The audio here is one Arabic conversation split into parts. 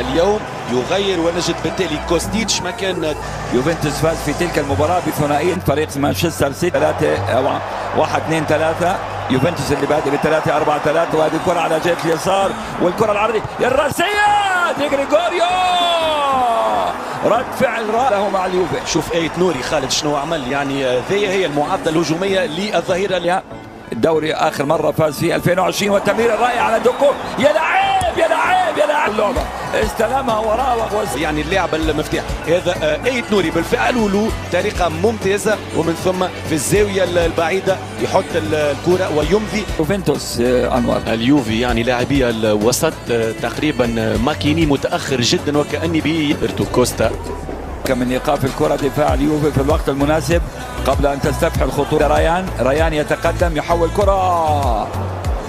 اليوم يغير، ونجد بالتالي كوستيتش مكان يوفنتوس فاز في تلك المباراة بثنائية فريق مانشستر سيتي 1-2-3. يوفنتوس اللي بادئ ب 3-4-3، وهذه الكرة على جهة اليسار والكرة العرضية الرأسية دي غريغوريو، رد فعل رائع له مع اليوفي. شوف آية نوري خالد شنو عمل، يعني هي المعادلة الهجومية للظهيرة. الدوري آخر مرة فاز في 2020، والتمرير الرائع على دوكو، يا لعيب يا لعيب يا لعيب، اللعبة استلمها وراه يعني اللاعب المفتاح هذا آية نوري بالفعل، وله طريقة ممتازة، ومن ثم في الزاوية البعيدة يحط الكرة ويمضي. يوفنتوس أنور اليوفي يعني لاعبي الوسط تقريبا ماكيني متأخر جدا، وكأني بيرتو كوستا من ايقاف الكره دفاع اليوفي في الوقت المناسب قبل ان تستفحل خطوره. ريان يتقدم، يحول كره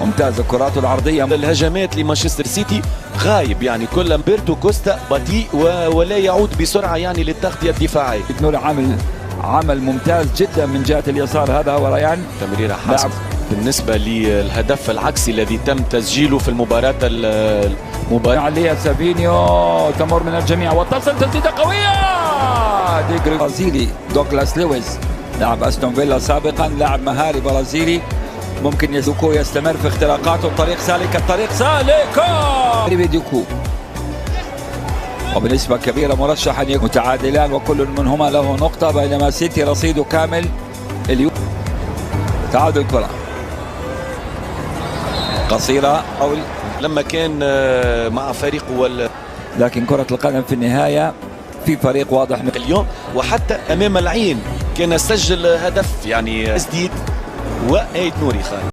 ممتازه، الكرات العرضيه. الهجمات لمانشستر سيتي غايب، يعني كل بيرتو كوستا بطيء ولا يعود بسرعه يعني للتغطيه الدفاعيه. نور عمل ممتاز جدا من جهه اليسار، هذا هو ريان. تمريره حاسمه بالنسبه للهدف العكسي الذي تم تسجيله في المباراه عليها سافينيو، تمر من الجميع وتصل تسديده قويه. ديجري برازيلي دوغلاس لويس، لاعب استون فيلا سابقا، لاعب مهاري برازيلي، ممكن يزوكو يستمر في اختراقاته بطريق سالك، الطريق سالك ديكو، وبنسبة كبيرة مرشح أن يكون متعادلان وكل منهما له نقطة، بينما سيتي رصيده كامل. اليوم تعادل كرة قصيرة أو لما كان مع فريقه لكن كرة القدم في النهاية في فريق واضح اليوم، وحتى أمام العين كان سجل هدف يعني جديد. وآية نوري خالد.